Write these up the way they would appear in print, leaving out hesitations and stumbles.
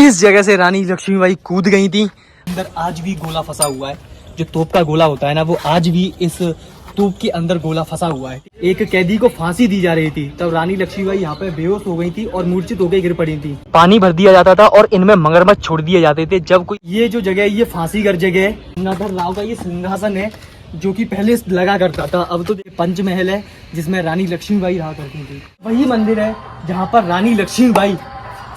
इस जगह से रानी लक्ष्मीबाई कूद गई थी। अंदर आज भी गोला फंसा हुआ है, जो तोप का गोला होता है ना, वो आज भी इस तोप के अंदर गोला फंसा हुआ है। एक कैदी को फांसी दी जा रही थी, तब रानी लक्ष्मीबाई यहाँ पे बेहोश हो गई थी और मूर्छित होकर गिर पड़ी थी। पानी भर दिया जाता था और इनमें मगरमच्छ छोड़ दिए जाते थे। जब कोई ये जो जगह है, ये फांसीगर जगह है। गंगाधर राव का ये सिंहासन है, जो कि पहले लगा करता था। अब तो पंचमहल है, जिसमें रानी लक्ष्मीबाई रहा करती थी। वही मंदिर है जहाँ पर रानी लक्ष्मीबाई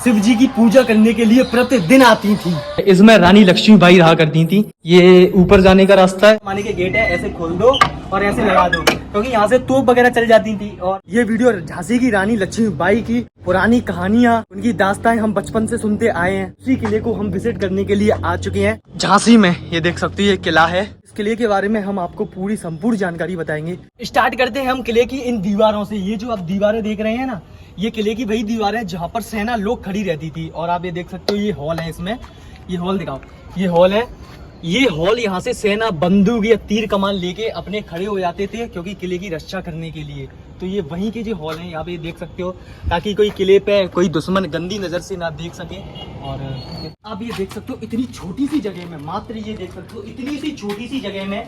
शिव जी की पूजा करने के लिए प्रतिदिन आती थी। इसमें रानी लक्ष्मीबाई रहा करती थी। ये ऊपर जाने का रास्ता है, माने के गेट है, ऐसे खोल दो और ऐसे लगा दो, क्योंकि यहाँ से तोप वगैरह चल जाती थी। और ये वीडियो झांसी की रानी लक्ष्मीबाई की पुरानी कहानियाँ, उनकी दास्तानें हम बचपन से सुनते आए हैं। उसी किले को हम विजिट करने के लिए आ चुके हैं झांसी में। ये देख सकते हो, ये किला है। इस किले के बारे में हम आपको पूरी संपूर्ण जानकारी बताएंगे। स्टार्ट करते हैं हम किले की इन दीवारों से। ये जो आप दीवारें देख रहे हैं ना, ये किले की वही दीवार है जहाँ पर सेना लोग खड़ी रहती थी। और आप ये देख सकते हो, ये हॉल है। इसमें ये हॉल दिखाओ, ये हॉल है। ये हॉल, यहाँ से सेना बंदूक या तीर कमान लेके अपने खड़े हो जाते थे, क्योंकि किले की रक्षा करने के लिए। तो ये वहीं के जो हॉल है, यहाँ पे देख सकते हो, ताकि कोई किले पे कोई दुश्मन गंदी नजर से ना देख सके। और आप ये देख सकते हो, इतनी छोटी सी जगह में, मात्र ये देख सकते हो, इतनी सी छोटी सी जगह में,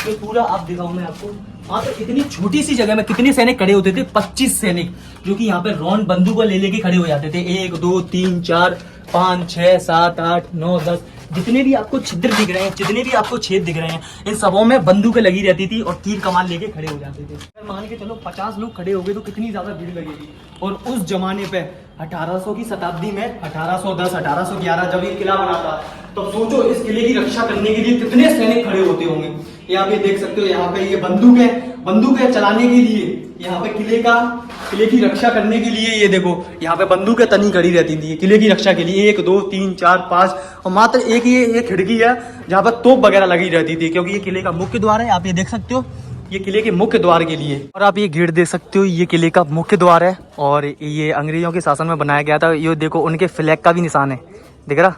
तो पूरा आप दिखाऊं मैं आपको, मात्र इतनी छोटी सी जगह में कितने सैनिक खड़े होते थे? 25 सैनिक, जो कि यहाँ पे रॉन बंदूक ले लेके खड़े हो जाते थे। 1 2 3 4 5 6 7 8 9 10, जितने भी आपको छिद्र दिख रहे हैं, जितने भी आपको छेद दिख रहे हैं, इन सबों में बंदूकें लगी रहती थी और तीर कमान लेके खड़े हो जाते थे। अगर मान के चलो 50 लोग खड़े हो गए तो कितनी ज्यादा भीड़ लगेगी। और उस जमाने पे 1800 की शताब्दी में, 1810 1811 जब ये किला बना था, तो सोचो इस किले की रक्षा करने के लिए कितने सैनिक खड़े होते होंगे। यहाँ पे देख सकते हो, यहाँ पे ये बंदूकें चलाने के लिए, यहाँ पे किले की रक्षा करने के लिए, ये देखो यहाँ पे बंदूकें तनी खड़ी रहती थी किले की रक्षा के लिए। 1 2 3 4 5, और मात्र एक ये खिड़की है जहाँ पर तोप वगैरह लगी रहती थी, क्योंकि ये किले का मुख्य द्वार है। आप ये देख सकते हो, ये किले के मुख्य द्वार के लिए। और आप ये गेट देख सकते हो, ये किले का मुख्य द्वार है और ये अंग्रेजों के शासन में बनाया गया था। ये देखो, उनके फ्लैग का भी निशान है, दिख रहा?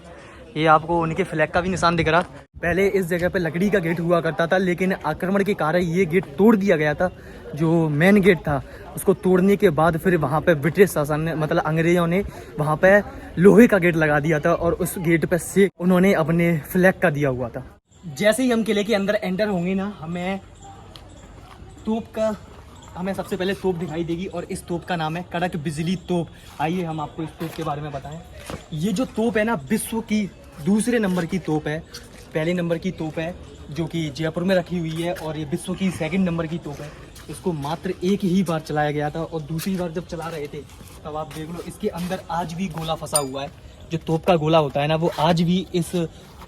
ये आपको उनके फ्लैग का भी निशान दिख रहा। पहले इस जगह पे लकड़ी का गेट हुआ करता था, लेकिन आक्रमण के कारण ये गेट तोड़ दिया गया था। जो मेन गेट था, उसको तोड़ने के बाद फिर वहाँ पे ब्रिटिश शासन ने, मतलब अंग्रेजों ने वहाँ पे लोहे का गेट लगा दिया था, और उस गेट पे से उन्होंने अपने फ्लैग का दिया हुआ था। जैसे ही हम किले के अंदर एंटर होंगे ना, हमें सबसे पहले तोप दिखाई देगी, और इस तोप का नाम है कड़क बिजली तोप। आइए हम आपको इस तोप के बारे में बताएं। ये जो तोप है ना, विश्व की दूसरे नंबर की तोप है। पहले नंबर की तोप है जो कि जयपुर में रखी हुई है, और ये विश्व की सेकंड नंबर की तोप है। इसको मात्र एक ही बार चलाया गया था, और दूसरी बार जब चला रहे थे तब आप देख लो, इसके अंदर आज भी गोला फंसा हुआ है। जो तोप का गोला होता है ना, वो आज भी इस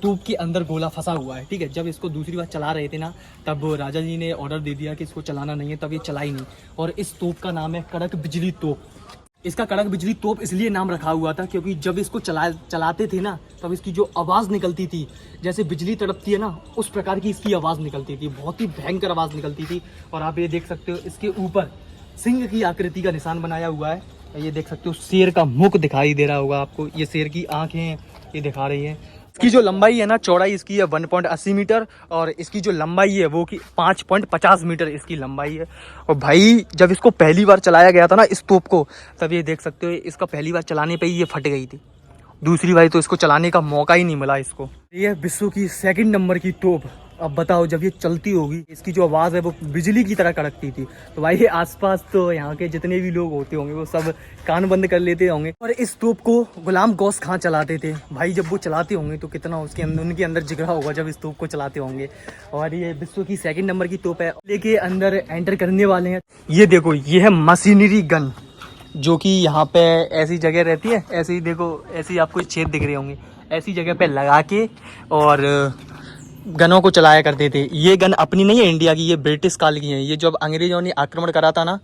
तोप के अंदर गोला फंसा हुआ है। ठीक है, जब इसको दूसरी बार चला रहे थे ना, तब राजा जी ने ऑर्डर दे दिया कि इसको चलाना नहीं है, तब ये चला ही नहीं। और इस तोप का नाम है कड़क बिजली तोप। इसका कड़क बिजली तोप इसलिए नाम रखा हुआ था, क्योंकि जब इसको चलाते थे ना, तब इसकी जो आवाज़ निकलती थी, जैसे बिजली तड़पती है ना, उस प्रकार की इसकी आवाज़ निकलती थी। बहुत ही भयंकर आवाज़ निकलती थी। और आप ये देख सकते हो, इसके ऊपर सिंह की आकृति का निशान बनाया हुआ है। ये देख सकते हो, शेर का मुख दिखाई दे रहा होगा आपको। ये शेर की आंखें ये दिखा रही हैं। इसकी जो लंबाई है ना, चौड़ाई इसकी है 1.80 मीटर, और इसकी जो लंबाई है वो की 5.50 मीटर इसकी लंबाई है। और भाई, जब इसको पहली बार चलाया गया था ना, इस तोप को, तब ये देख सकते हो, इसका पहली बार चलाने पे ही ये फट गई थी। दूसरी बार तो इसको चलाने का मौका ही नहीं मिला इसको। ये विश्व की सेकंड नंबर की तोप। अब बताओ, जब ये चलती होगी, इसकी जो आवाज़ है वो बिजली की तरह कड़कती थी। तो भाई, आसपास तो यहाँ के जितने भी लोग होते होंगे वो सब कान बंद कर लेते होंगे। और इस तोप को गुलाम गौस खां चलाते थे। भाई, जब वो चलाते होंगे तो कितना उसके अंदर, उनके अंदर जिगरा होगा जब इस तोप को चलाते होंगे। और ये विश्व की सेकंड नंबर की तोप है। लेके अंदर एंटर करने वाले हैं। ये देखो, ये है मशीनरी गन, जो कि यहाँ पे ऐसी जगह रहती है, ऐसे ही देखो, ऐसे ही आपको छेद दिख रहे होंगे, ऐसी जगह पे लगा के और गनों को चलाया करते थे। ये गन अपनी नहीं है इंडिया की, ये ब्रिटिश काल की है। ये जब अंग्रेजों ने आक्रमण करा था ना,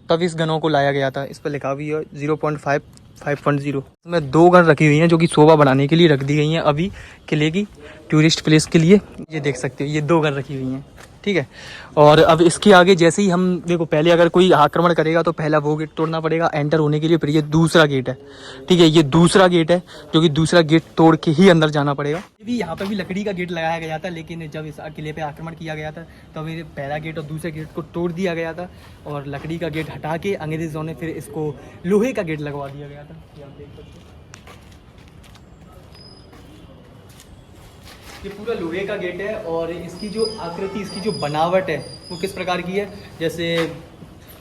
तब इस गनों को लाया गया था। इस पर लिखा हुआ है 0.5 5.0। इसमें 2 गन रखी हुई हैं, जो कि शोभा बढ़ाने के लिए रख दी गई हैं अभी किले की टूरिस्ट प्लेस के लिए। ये देख सकते हो, ये 2 गन रखी हुई हैं। ठीक है, और अब इसके आगे जैसे ही हम देखो, पहले अगर कोई आक्रमण करेगा तो पहला वो गेट तोड़ना पड़ेगा एंटर होने के लिए। फिर ये दूसरा गेट है, ठीक है, ये दूसरा गेट है, जो कि दूसरा गेट तोड़ के ही अंदर जाना पड़ेगा। ये भी यहाँ पे भी लकड़ी का गेट लगाया गया था, लेकिन जब इस किले पे आक्रमण किया गया था, तब ये पहला गेट और दूसरे गेट को तोड़ दिया गया था, और लकड़ी का गेट हटा के अंग्रेजों ने फिर इसको लोहे का गेट लगवा दिया गया था। ये आप देख सकते हो। ये पूरा लोहे का गेट है और इसकी जो आकृति, इसकी जो बनावट है वो किस प्रकार की है, जैसे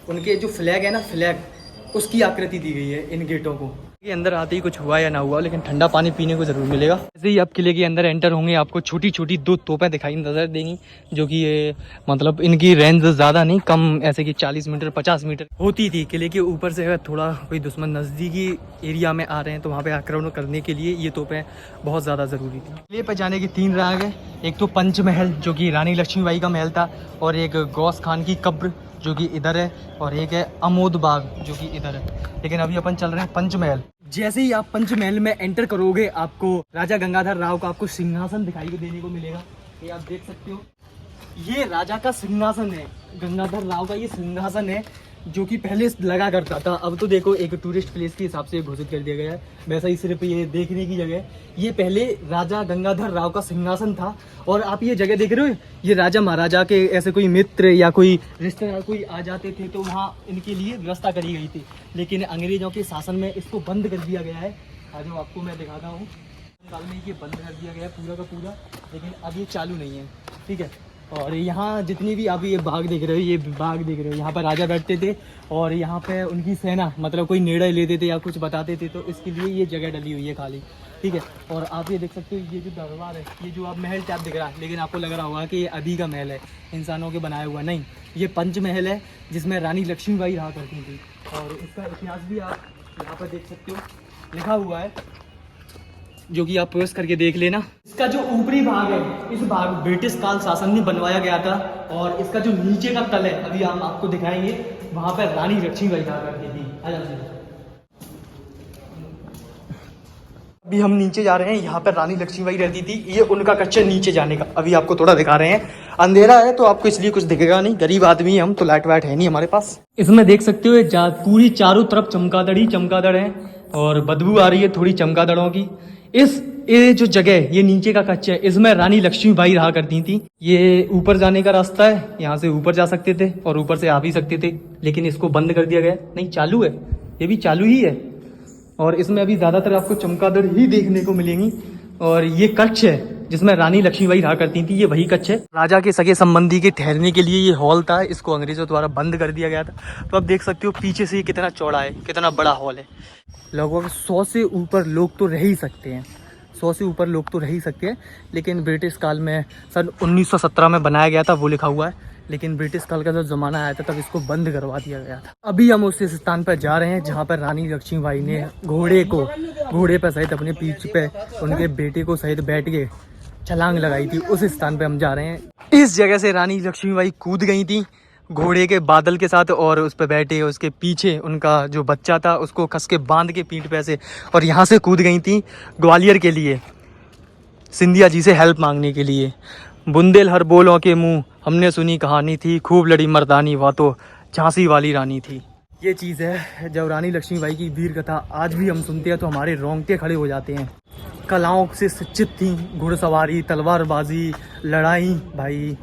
उनके जो फ्लैग है ना, फ्लैग उसकी आकृति दी गई है इन गेटों को। ये अंदर आते ही कुछ हुआ या ना हुआ, लेकिन ठंडा पानी पीने को ज़रूर मिलेगा। जैसे ही आप किले के अंदर एंटर होंगे आपको छोटी छोटी 2 तोपें दिखाई नज़र देंगी, जो कि ये मतलब इनकी रेंज ज़्यादा नहीं, कम ऐसे कि 40 मीटर 50 मीटर होती थी। किले के ऊपर से अगर थोड़ा कोई दुश्मन नज़दीकी एरिया में आ रहे हैं तो वहाँ पर आक्रमण करने के लिए ये तोपें बहुत ज़्यादा ज़रूरी थी। किले पर जाने की 3 राह है। एक तो पंचमहल जो कि रानी लक्ष्मीबाई का महल था, और एक गौस खान की कब्र जो कि इधर है, और एक है अमोद बाग जो कि इधर है। लेकिन अभी अपन चल रहे हैं पंचमहल। जैसे ही आप पंचमहल में एंटर करोगे आपको राजा गंगाधर राव का आपको सिंहासन दिखाई देने को मिलेगा। ये आप देख सकते हो, ये राजा का सिंहासन है, गंगाधर राव का ये सिंहासन है, जो कि पहले लगा करता था। अब तो देखो एक टूरिस्ट प्लेस के हिसाब से घोषित कर दिया गया है, वैसा ही सिर्फ ये देखने की जगह है। ये पहले राजा गंगाधर राव का सिंहासन था। और आप ये जगह देख रहे हो, ये राजा महाराजा के ऐसे कोई मित्र या कोई रिश्तेदार कोई आ जाते थे तो वहाँ इनके लिए व्यवस्था करी गई थी, लेकिन अंग्रेजों के शासन में इसको बंद कर दिया गया है। आज आपको मैं दिखाता हूँ, साल में ये बंद कर दिया गया है पूरा का पूरा, लेकिन अब ये चालू नहीं है, ठीक है। और यहाँ जितनी भी आप ये बाग देख रहे हो, ये बाग देख रहे हो, यहाँ पर राजा बैठते थे और यहाँ पे उनकी सेना मतलब कोई निर्णय लेते थे या कुछ बताते थे, तो इसके लिए ये जगह डली हुई है खाली, ठीक है। और आप ये देख सकते हो, ये जो दरबार है, ये जो आप महल टाइप दिख रहा है, लेकिन आपको लग रहा होगा कि ये अभी का महल है, इंसानों के बनाया हुआ नहीं। ये पंचमहल है जिसमें रानी लक्ष्मीबाई रहा करती थी, और इसका इतिहास भी आप यहाँ पर देख सकते हो, लिखा हुआ है, जो कि आप प्रेस करके देख लेना। इसका जो ऊपरी भाग है, इस भाग ब्रिटिश काल शासन में बनवाया गया था, और इसका जो नीचे का तल है अभी हम आपको दिखाएंगे, वहां पर रानी लक्ष्मीबाई रहा करती थी। अभी हम नीचे जा रहे हैं, यहाँ पर रानी लक्ष्मीबाई रहती थी, ये उनका कच्चा नीचे जाने का अभी आपको थोड़ा दिखा रहे हैं। अंधेरा है तो आपको इसलिए कुछ दिखेगा नहीं, गरीब आदमी है हम, तो लाइट वाइट है नहीं हमारे पास। इसमें देख सकते हो पूरी चारों तरफ चमगादड़ ही चमगादड़ है, और बदबू आ रही है थोड़ी चमगादड़ों की। ये जो जगह, ये नीचे का कच्चा है, इसमें रानी लक्ष्मीबाई रहा करती थी। ये ऊपर जाने का रास्ता है, यहाँ से ऊपर जा सकते थे और ऊपर से आ भी सकते थे, लेकिन इसको बंद कर दिया गया। नहीं, चालू है, ये भी चालू ही है, और इसमें अभी ज्यादातर आपको चमगादड़ ही देखने को मिलेंगी। और ये कच्छ है जिसमें रानी लक्ष्मीबाई रहा करती थी, ये वही कच्छ है। राजा के सगे संबंधी के ठहरने के लिए ये हॉल था, इसको अंग्रेजों द्वारा बंद कर दिया गया था। तो आप देख सकते हो पीछे से ये कितना चौड़ा है, कितना बड़ा हॉल है। लगभग 100 से ऊपर लोग तो रह ही सकते हैं, 100 से ऊपर लोग तो रह ही सकते हैं। लेकिन ब्रिटिश काल में सन 1917 में बनाया गया था, वो लिखा हुआ है, लेकिन ब्रिटिश काल का जब ज़माना आया था तब इसको बंद करवा दिया गया था। अभी हम उस स्थान पर जा रहे हैं जहाँ पर रानी लक्ष्मीबाई ने घोड़े पर सहित अपने पीठ पे उनके बेटे को सहित बैठ के छलांग लगाई थी, उस स्थान पर हम जा रहे हैं। इस जगह से रानी लक्ष्मीबाई कूद गई थी घोड़े के बादल के साथ, और उस पर बैठे उसके पीछे उनका जो बच्चा था उसको कस के बांध के पीठ पे से, और यहाँ से कूद गई थी ग्वालियर के लिए, सिंधिया जी से हेल्प मांगने के लिए। बुंदेलहर बोलों के मुंह हमने सुनी कहानी थी, खूब लड़ी मर्दानी वो तो झांसी वाली रानी थी। ये चीज़ है, जब रानी लक्ष्मीबाई की वीर कथा आज भी हम सुनते हैं तो हमारे रोंगटे खड़े हो जाते हैं। कलाओं से सज्जित थी, घुड़सवारी, तलवारबाजी, लड़ाई। भाई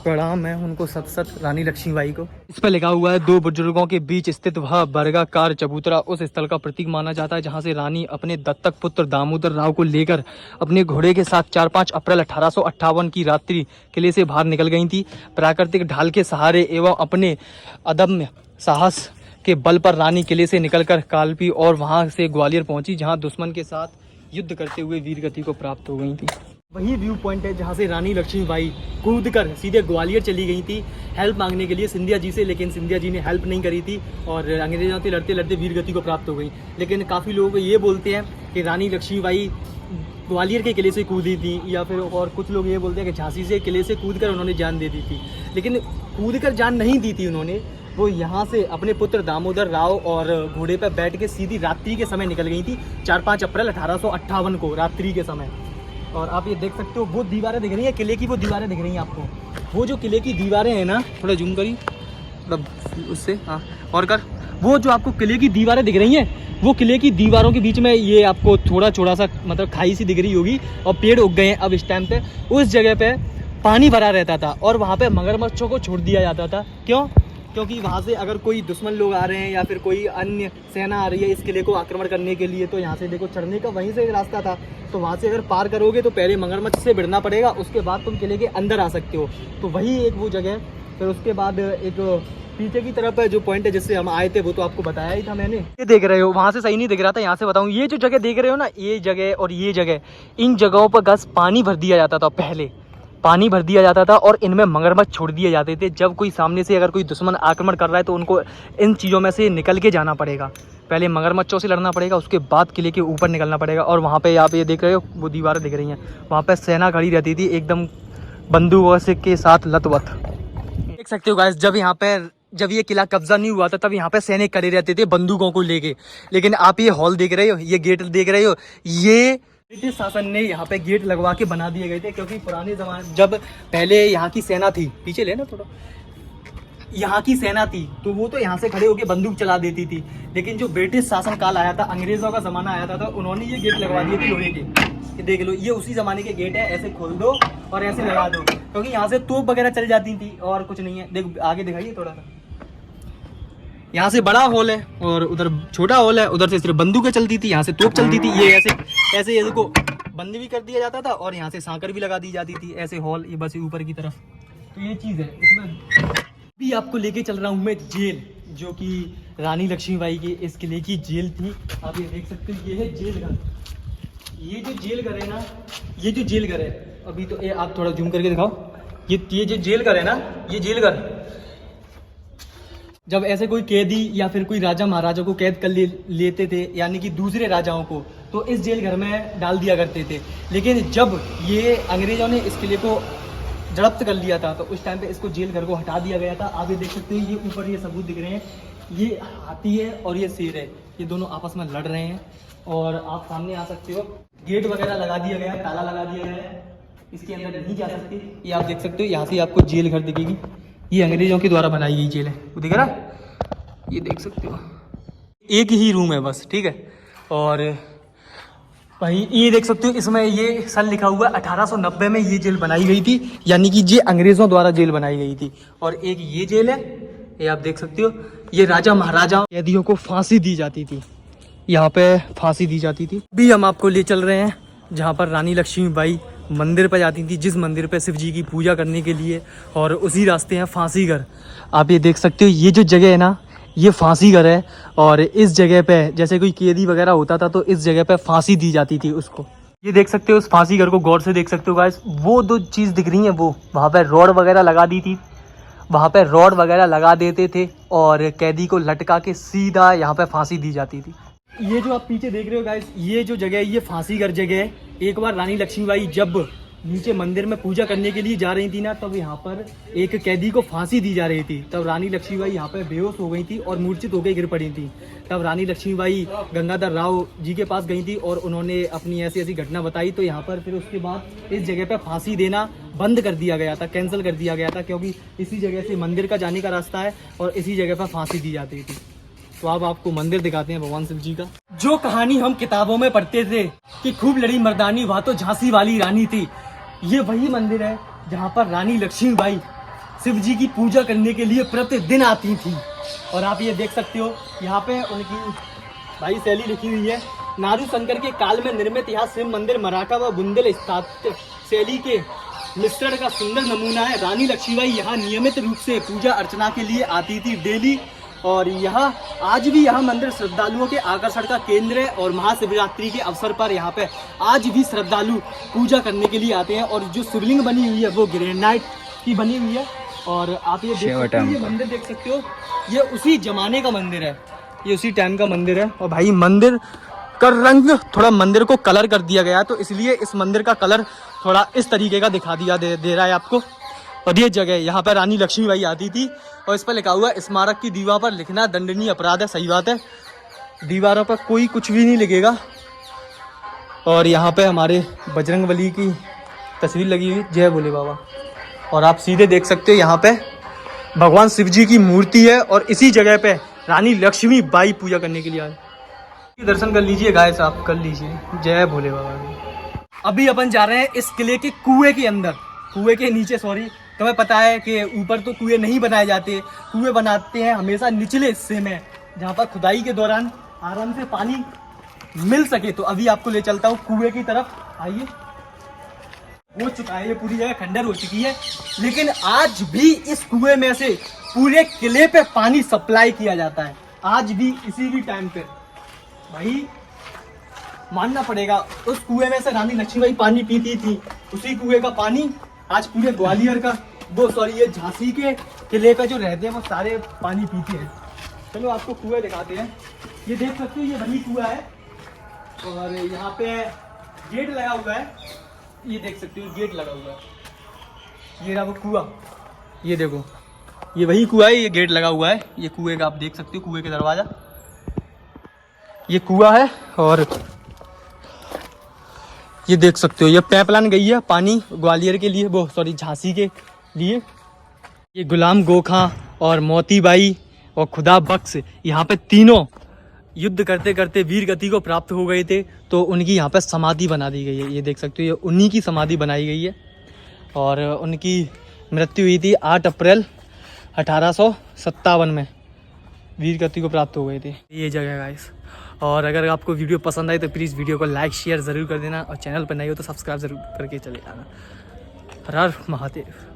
प्रणाम है उनको सत सत रानी लक्ष्मीबाई को। इस पर लिखा हुआ है, 2 बुजुर्गों के बीच स्थित वह वर्गाकार चबूतरा उस स्थल का प्रतीक माना जाता है जहां से रानी अपने दत्तक पुत्र दामोदर राव को लेकर अपने घोड़े के साथ 4-5 अप्रैल 1858 की रात्रि किले से बाहर निकल गई थी। प्राकृतिक ढाल के सहारे एवं अपने अदम्य साहस के बल पर रानी किले से निकलकर कालपी और वहां से ग्वालियर पहुंची, जहां दुश्मन के साथ युद्ध करते हुए वीरगति को प्राप्त हो गई थी। वही व्यू पॉइंट है जहाँ से रानी लक्ष्मीबाई कूदकर सीधे ग्वालियर चली गई थी हेल्प मांगने के लिए सिंधिया जी से, लेकिन सिंधिया जी ने हेल्प नहीं करी थी और अंग्रेजों से लड़ते लड़ते वीरगति को प्राप्त हो गई। लेकिन काफ़ी लोग ये बोलते हैं कि रानी लक्ष्मीबाई ग्वालियर के किले से कूदी थी, या फिर और कुछ लोग ये बोलते हैं कि झांसी से किले से कूदकर उन्होंने जान दे दी थी। लेकिन कूदकर जान नहीं दी थी उन्होंने, वो यहाँ से अपने पुत्र दामोदर राव और घोड़े पर बैठ के सीधी रात्रि के समय निकल गई थी, 4-5 अप्रैल 1858 को रात्रि के समय। और आप ये देख सकते हो वो दीवारें दिख रही हैं किले की, वो दीवारें दिख रही हैं आपको, वो जो किले की दीवारें हैं ना, थोड़ा जूम करिए मतलब उससे, हाँ और कर, वो जो आपको किले की दीवारें दिख रही हैं, वो किले की दीवारों के बीच में ये आपको थोड़ा सा मतलब खाई सी दिख रही होगी, और पेड़ उग गए हैं अब इस टाइम पे। उस जगह पे पानी भरा रहता था और वहाँ पे मगरमच्छों को छोड़ दिया जाता था। क्यों? क्योंकि वहाँ से अगर कोई दुश्मन लोग आ रहे हैं या फिर कोई अन्य सेना आ रही है इस किले को आक्रमण करने के लिए, तो यहाँ से देखो चढ़ने का वहीं से रास्ता था, तो वहाँ से अगर पार करोगे तो पहले मगरमच्छ से भिड़ना पड़ेगा, उसके बाद तुम किले के अंदर आ सकते हो। तो वही एक वो जगह है। फिर उसके बाद एक पीछे की तरफ है जो पॉइंट है जिससे हम आए थे, वो तो आपको बताया ही था मैंने। ये देख रहे हो, वहाँ से सही नहीं दिख रहा था, यहाँ से बताऊँ। ये जो जगह देख रहे हो ना, ये जगह और ये जगह, इन जगहों पर गैस पानी भर दिया जाता था। पहले पानी भर दिया जाता था और इनमें मगरमच्छ छोड़ दिए जाते थे। जब कोई सामने से अगर कोई दुश्मन आक्रमण कर रहा है तो उनको इन चीज़ों में से निकल के जाना पड़ेगा। पहले मगरमच्छों से लड़ना पड़ेगा, उसके बाद किले के ऊपर निकलना पड़ेगा। और वहाँ पे आप ये देख रहे हो, वो दीवारें दिख रही हैं, वहाँ पे सेना खड़ी रहती थी एकदम बंदूकों के साथ लतवत। देख सकते हो गाइस, जब ये किला कब्जा नहीं हुआ था तब यहाँ पे सैनिक खड़े रहते थे बंदूकों को लेके। लेकिन आप ये हॉल देख रहे हो, ये गेट देख रहे हो, ये ब्रिटिश शासन ने यहाँ पे गेट लगवा के बना दिए गए थे। क्योंकि पुराने जमाने जब पहले यहाँ की सेना थी, पीछे लेना थोड़ा, यहाँ की सेना थी तो वो तो यहाँ से खड़े होकर बंदूक चला देती थी। लेकिन जो ब्रिटिश शासन काल आया था, अंग्रेजों का जमाना आया था, तो उन्होंने ये गेट लगवा दिए थे लोहे के। ये देख लो, ये उसी जमाने के गेट है। ऐसे खोल दो और ऐसे लगा दो, क्योंकि यहाँ से तोप वगैरह चल जाती थी और कुछ नहीं है। देख आगे दिखाइए थोड़ा सा, यहाँ से बड़ा हॉल है और उधर छोटा हॉल है। उधर से सिर्फ बंदूकें चलती थी, यहाँ से तोप चलती थी। ये ऐसे को बंद भी कर दिया जाता था और यहाँ से सांकर भी लगा दी जाती थी। ऐसे हॉल, ये बस ऊपर की तरफ। तो ये चीज़ है इसमें। भी आपको लेके चल रहा हूँ मैं जेल, जो कि रानी लक्ष्मीबाई के इस किले की जेल थी। आप ये देख सकते हो, ये है जेल घर। ये जो जेल घर है ना, ये जो जेल घर है, अभी तो ये आप थोड़ा जूम करके दिखाओ। ये जो जेल घर है ना, ये जेल घर, जब ऐसे कोई कैदी या फिर कोई राजा महाराजा को कैद कर लेते थे, यानी कि दूसरे राजाओं को, तो इस जेल घर में डाल दिया करते थे। लेकिन जब ये अंग्रेजों ने इस किले को जब्त कर लिया था तो उस टाइम पे इसको जेल घर को हटा दिया गया था। आप ये देख सकते हो, ये ऊपर ये सबूत दिख रहे हैं, ये हाथी है और ये शेर है, ये दोनों आपस में लड़ रहे हैं। और आप सामने आ सकते हो, गेट वगैरह लगा दिया गया है, ताला लगा दिया गया है, इसके अंदर नहीं जा सकते। ये आप देख सकते हो, यहाँ से आपको जेल घर दिखेगी। ये अंग्रेजों के द्वारा बनाई गई जेल है, वो दिख रहा है, ये देख सकते हो। एक ही रूम है बस, ठीक है। और भाई ये देख सकते हो, इसमें ये सन लिखा हुआ है 1890 में ये जेल बनाई गई थी, यानी कि ये अंग्रेजों द्वारा जेल बनाई गई थी। और एक ये जेल है, ये आप देख सकते हो, ये राजा महाराजा कैदियों को फांसी दी जाती थी, यहाँ पे फांसी दी जाती थी। भी हम आपको ले चल रहे हैं जहाँ पर रानी लक्ष्मीबाई मंदिर पर जाती थी, जिस मंदिर पे शिव जी की पूजा करने के लिए, और उसी रास्ते हैं फांसी घर। आप ये देख सकते हो, ये जो जगह है ना, ये फांसी घर है। और इस जगह पे जैसे कोई कैदी वगैरह होता था तो इस जगह पे फांसी दी जाती थी उसको। ये देख सकते हो, उस फांसी घर को गौर से देख सकते हो गाइस, वो दो चीज़ दिख रही हैं, वो वहाँ पे रॉड वगैरह लगा दी थी, वहाँ पे रॉड वगैरह लगा देते थे और कैदी को लटका के सीधा यहाँ पे फांसी दी जाती थी। ये जो आप पीछे देख रहे हो गाइस, ये जो जगह है, ये फांसी घर जगह है। एक बार रानी लक्ष्मीबाई जब नीचे मंदिर में पूजा करने के लिए जा रही थी ना, तब यहाँ पर एक कैदी को फांसी दी जा रही थी। तब रानी लक्ष्मीबाई यहाँ पर बेहोश हो गई थी और मूर्छित होकर गिर पड़ी थी। तब रानी लक्ष्मीबाई गंगाधर राव जी के पास गई थी और उन्होंने अपनी ऐसी ऐसी घटना बताई। तो यहाँ पर फिर उसके बाद इस जगह पर फांसी देना बंद कर दिया गया था, कैंसिल कर दिया गया था, क्योंकि इसी जगह से मंदिर का जाने का रास्ता है और इसी जगह पर फांसी दी जाती थी। तो अब आपको मंदिर दिखाते हैं भगवान शिव जी का। जो कहानी हम किताबों में पढ़ते थे कि खूब लड़ी मर्दानी, वह तो झांसी वाली रानी थी, ये वही मंदिर है जहाँ पर रानी लक्ष्मीबाई शिव जी की पूजा करने के लिए प्रतिदिन आती थी। और आप ये देख सकते हो, यहाँ पे उनकी भाई शैली लिखी हुई है। नारू शंकर के काल में निर्मित यह शिव मंदिर मराठा व बुंदेल स्थापत्य शैली के मिश्रण का सुंदर नमूना है। रानी लक्ष्मीबाई यहाँ नियमित रूप से पूजा अर्चना के लिए आती थी डेली, और यह आज भी यह मंदिर श्रद्धालुओं के आकर्षण का केंद्र है। और महाशिवरात्रि के अवसर पर यहाँ पे आज भी श्रद्धालु पूजा करने के लिए आते हैं। और जो शिवलिंग बनी हुई है वो ग्रेनाइट की बनी हुई है। और आप ये देख सकते हो, ये मंदिर देख सकते हो, ये उसी जमाने का मंदिर है, ये उसी टाइम का मंदिर है। और भाई मंदिर का रंग थोड़ा, मंदिर को कलर कर दिया गया, तो इसलिए इस मंदिर का कलर थोड़ा इस तरीके का दिखा दिया दे रहा है आपको। और ये जगह यहाँ पर रानी लक्ष्मीबाई आती थी और इस पर लिखा हुआ है, स्मारक की दीवार पर लिखना दंडनीय अपराध है। सही बात है, दीवारों पर कोई कुछ भी नहीं लिखेगा। और यहाँ पे हमारे बजरंगबली की तस्वीर लगी हुई, जय भोले बाबा। और आप सीधे देख सकते हो, यहाँ पे भगवान शिव जी की मूर्ति है और इसी जगह पे रानी लक्ष्मीबाई पूजा करने के लिए आए। दर्शन कर लीजिए गाइस, आप कर लीजिए, जय भोले बाबा। अभी अपन जा रहे हैं इस किले के कुएं के अंदर, कुएं के नीचे, सॉरी। तुम्हें पता है कि ऊपर तो कुएं नहीं बनाए जाते, कुएं बनाते हैं हमेशा निचले हिस्से में, जहाँ पर खुदाई के दौरान आराम से पानी मिल सके तो अभी आपको ले चलता हूँ कुएं की तरफ। आइए। हो चुका है, ये पूरी जगह खंडर हो चुकी है, लेकिन आज भी इस कुएं में से पूरे किले पे पानी सप्लाई किया जाता है, आज भी इसी भी टाइम पे। भाई मानना पड़ेगा, उस कुएं में से रानी लक्ष्मीबाई पानी पीती थी, उसी कुएं का पानी आज पूरे ग्वालियर का, वो सॉरी ये झांसी के किले पे जो रहते हैं वो सारे पानी पीते हैं। चलो आपको कुएं दिखाते हैं। ये देख सकते हो, ये वही कुआं है और यहाँ पे गेट लगा हुआ है, ये देख सकते हो गेट लगा हुआ है। ये रहा वो कुआं, ये देखो ये वही कुआं है, ये गेट लगा हुआ है, ये कुएं का आप देख सकते हो, कुएं का दरवाजा, ये कुआं है। और ये देख सकते हो ये पाइपलाइन गई है पानी ग्वालियर के लिए, वो सॉरी झांसी के लिए। ये गुलाम गोखा और मोतीबाई और खुदा बख्श यहाँ पे तीनों युद्ध करते करते वीर गति को प्राप्त हो गए थे, तो उनकी यहाँ पे समाधि बना दी गई है। ये देख सकते हो ये उन्हीं की समाधि बनाई गई है और उनकी मृत्यु हुई थी 8 अप्रैल 1857 में, वीर गति को प्राप्त हो गए थे। ये जगह गाइस, और अगर आपको वीडियो पसंद आई तो प्लीज़ वीडियो को लाइक शेयर ज़रूर कर देना और चैनल पर नए हो तो सब्सक्राइब ज़रूर करके चले जाना। हर हर महादेव।